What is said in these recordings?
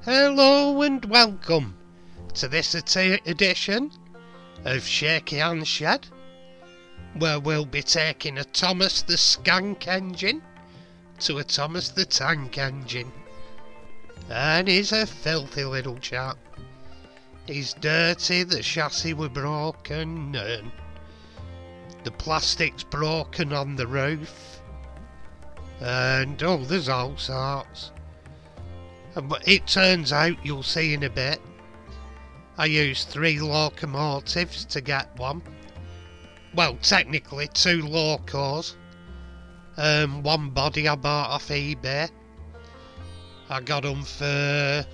Hello and welcome to this edition of Shaky Hand Shed, where we'll be taking a Thomas the Skank engine to a Thomas the Tank engine. And he's a filthy little chap. He's dirty, the chassis were broken, and the plastic's broken on the roof, and there's all sorts. But it turns out, you'll see in a bit, I used 3 locomotives to get one. Well, technically 2 locos. One body I bought off eBay. I got them for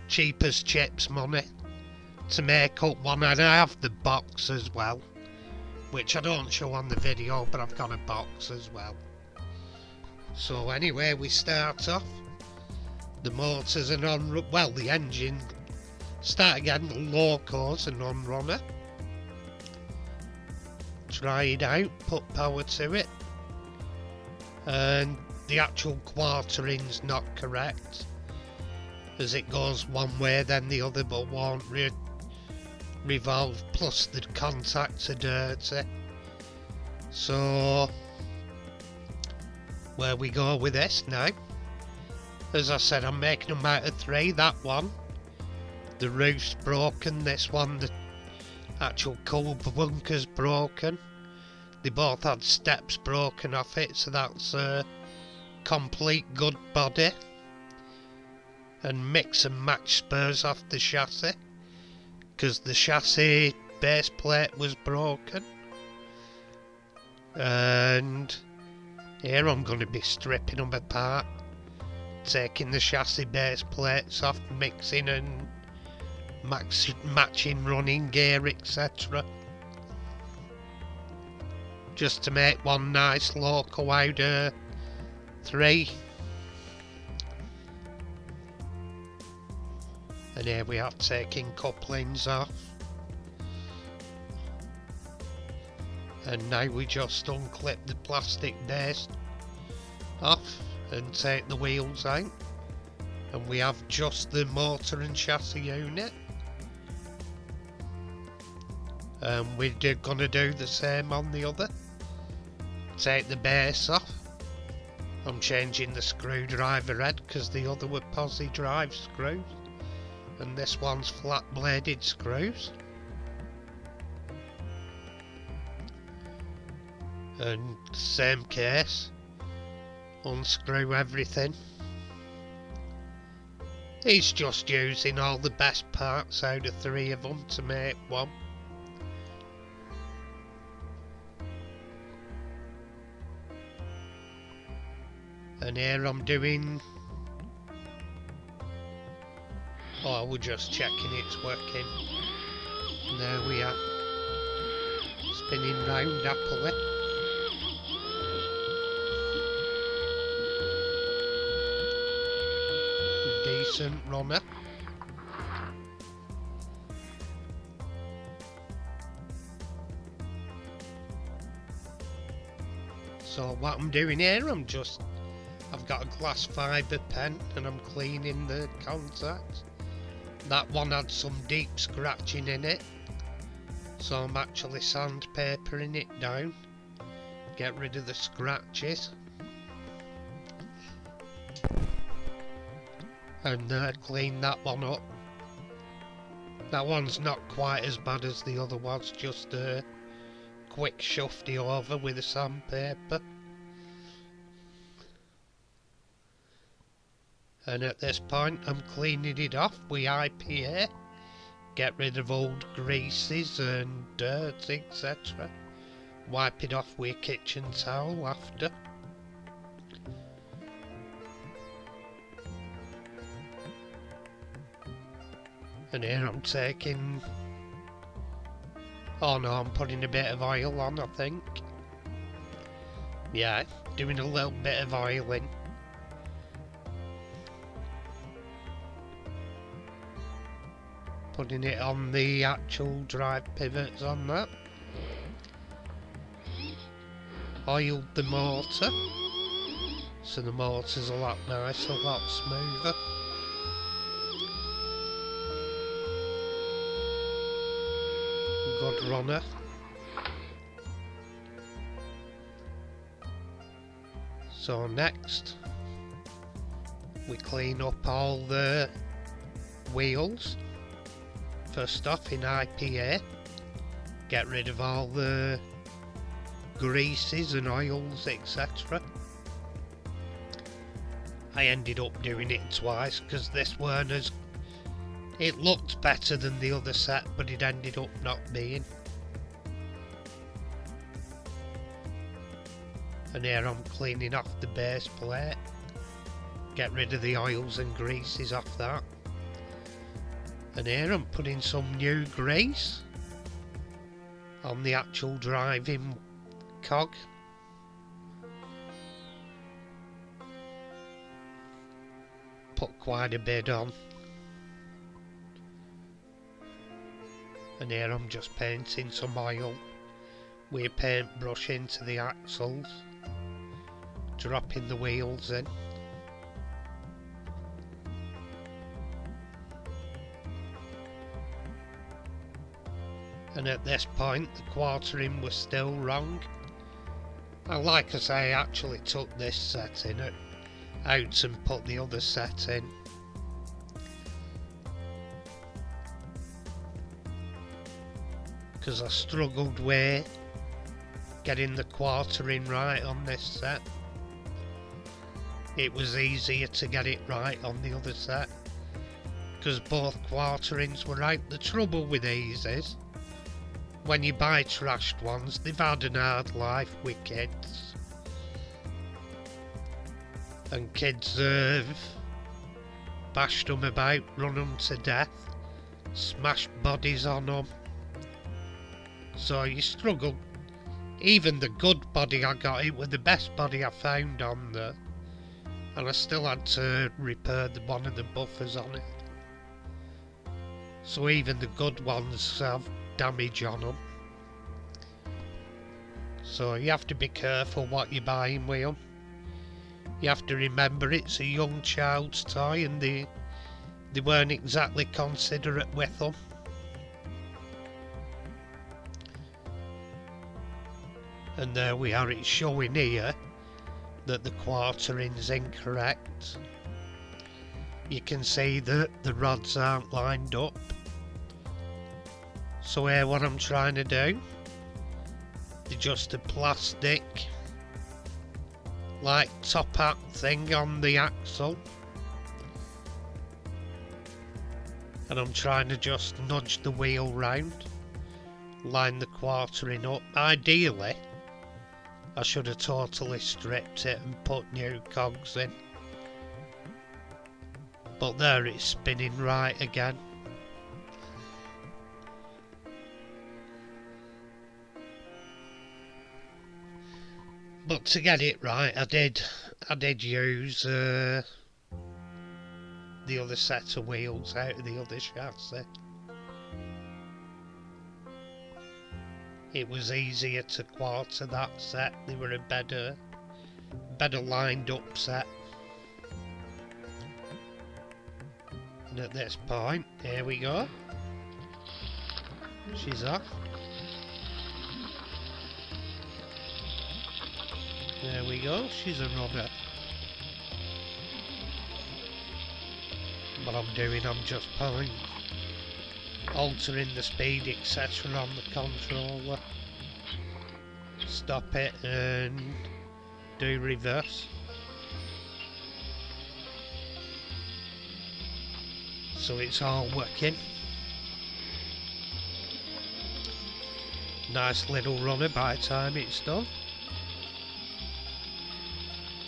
cheap as chips money to make up one, and I have the box as well, which I don't show on the video, but I've got a box as well. So anyway, we start off. The motors are well, the engine, start again, the loco's a non-runner. Try it out, put power to it, and the actual quartering's not correct, as it goes one way then the other but won't revolve, plus the contacts are dirty. So where we go with this now, as I said, I'm making them out of 3. That one, the roof's broken. This one, the actual coal bunker's broken. They both had steps broken off it, so that's a complete good body. And mix and match spurs off the chassis, because the chassis base plate was broken. And here I'm going to be stripping them apart, taking the chassis base plates off, mixing and matching running gear, etc. Just to make one nice loco out of 3. And here we are taking couplings off. And now we just unclip the plastic base off and take the wheels out, and we have just the motor and chassis unit. And we're gonna do the same on the other. Take the base off. I'm changing the screwdriver head because the other were posi drive screws, and this one's flat bladed screws. And same case, unscrew everything. He's just using all the best parts out of 3 of them to make one. And here I'm doing... we're just checking it's working. And there we are, spinning round happily. Decent runner. So what I'm doing here, I've got a glass fibre pen and I'm cleaning the contacts. That one had some deep scratching in it, so I'm actually sandpapering it down, get rid of the scratches. And clean that one up. That one's not quite as bad as the other was, just a quick shufty over with a sandpaper. And at this point I'm cleaning it off with IPA, get rid of old greases and dirt, etc. Wipe it off with a kitchen towel after. And here I'm taking... oh no, I'm putting a bit of oil on, I think. Yeah, doing a little bit of oiling. Putting it on the actual drive pivots on that. Oiled the motor, so the motor's a lot nicer, a lot smoother. good runner. So next we clean up all the wheels. First off in IPA, get rid of all the greases and oils, etc. I ended up doing it twice because this weren't as... It looked better than the other set, but it ended up not being. And here I'm cleaning off the base plate. Get rid of the oils and greases off that. And here I'm putting some new grease on the actual driving cog. Put quite a bit on. And here I'm just painting some oil with a paintbrush into the axles, dropping the wheels in. And at this point the quartering was still wrong. And like I say, I actually took this set in out and put the other set in. Because I struggled with getting the quartering right on this set. It was easier to get it right on the other set, because both quarterings were right. The trouble with these is, when you buy trashed ones, they've had an hard life with kids. And kids have bashed them about, run them to death, smashed bodies on them. So you struggle. Even the good body I got, it was the best body I found on there. And I still had to repair one of the buffers on it. So even the good ones have damage on them. So you have to be careful what you're buying with them. You have to remember it's a young child's toy, and they weren't exactly considerate with them. And there we are, it's showing here that the quartering's incorrect. You can see that the rods aren't lined up. So here what I'm trying to do, they're just a plastic like top hat thing on the axle, and I'm trying to just nudge the wheel round, line the quartering up. Ideally I should have totally stripped it and put new cogs in, but there it's spinning right again. But to get it right, I did use the other set of wheels out of the other chassis. It was easier to quarter that set. They were a better lined up set. And at this point, here we go. She's off. There we go, she's a runner. What I'm doing, I'm just altering the speed, etc. on the controller. Stop it and do reverse. So it's all working. Nice little runner by the time it's done.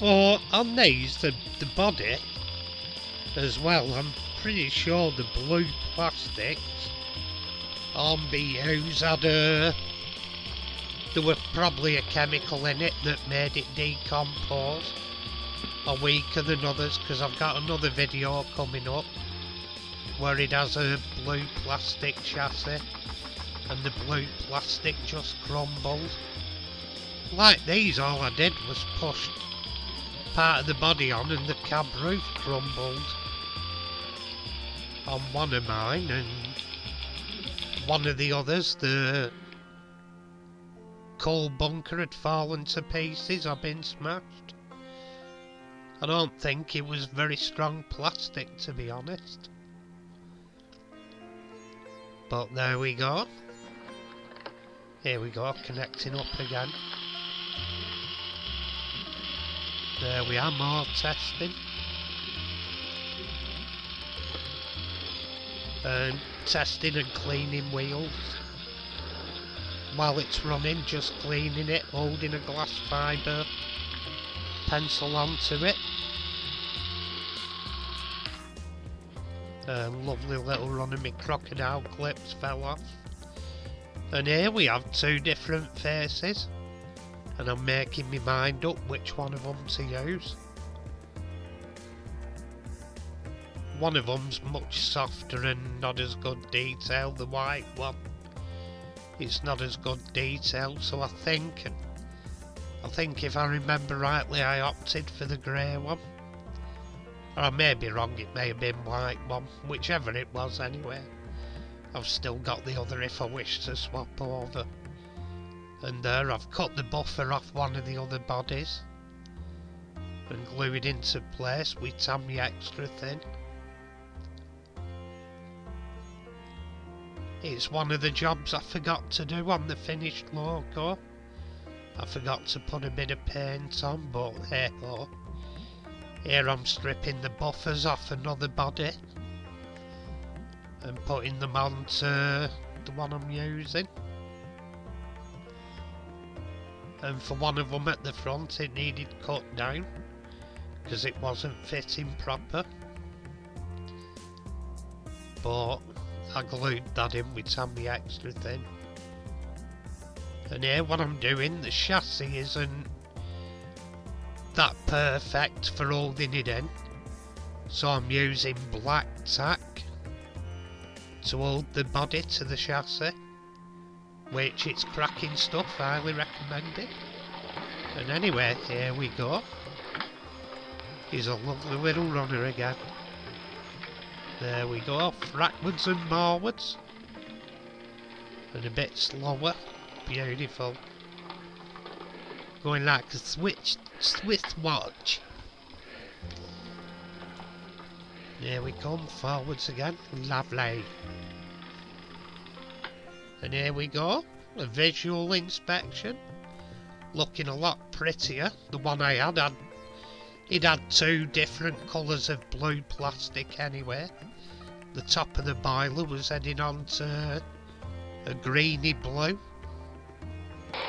Or on these, the body as well, I'm pretty sure the blue plastics Hornby used had there was probably a chemical in it that made it decompose or weaker than others, because I've got another video coming up where it has a blue plastic chassis and the blue plastic just crumbled. Like these, all I did was push part of the body on and the cab roof crumbled on one of mine, and one of the others, the coal bunker, had fallen to pieces or been smashed. I don't think it was very strong plastic, to be honest. But there we go. Here we go, connecting up again. There we are, more testing. And testing and cleaning wheels. While it's running, just cleaning it, holding a glass fibre pencil onto it. Lovely little run of me crocodile clips fell off. And here we have two different faces. And I'm making my mind up which one of them to use. One of them's much softer and not as good detail, the white one. It's not as good detail, so I think if I remember rightly, I opted for the grey one. Or I may be wrong, it may have been white one, whichever it was anyway. I've still got the other if I wish to swap over. And there, I've cut the buffer off one of the other bodies and glued it into place with Tammy extra thin. It's one of the jobs I forgot to do on the finished logo. I forgot to put a bit of paint on, but hey ho. Here I'm stripping the buffers off another body and putting them onto the one I'm using. And for one of them at the front, it needed cut down because it wasn't fitting proper. But I glued that in with Tammy extra thin. And here what I'm doing, the chassis isn't that perfect for holding it in, so I'm using black tack to hold the body to the chassis, which it's cracking stuff, highly recommended. And anyway, here we go. He's a lovely little runner again. There we go, backwards and forwards. And a bit slower. Beautiful. Going like a Swiss watch. Here we come, forwards again. Lovely. And here we go, a visual inspection. Looking a lot prettier. The one I had, it had two different colours of blue plastic anyway. The top of the boiler was heading on to a greeny blue.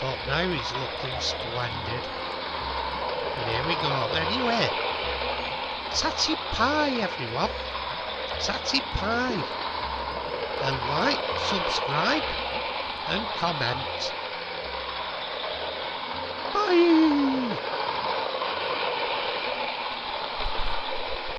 But now he's looking splendid. And here we go. Anyway, tatty pie everyone. Tatty pie. And like, subscribe and comment. Bye.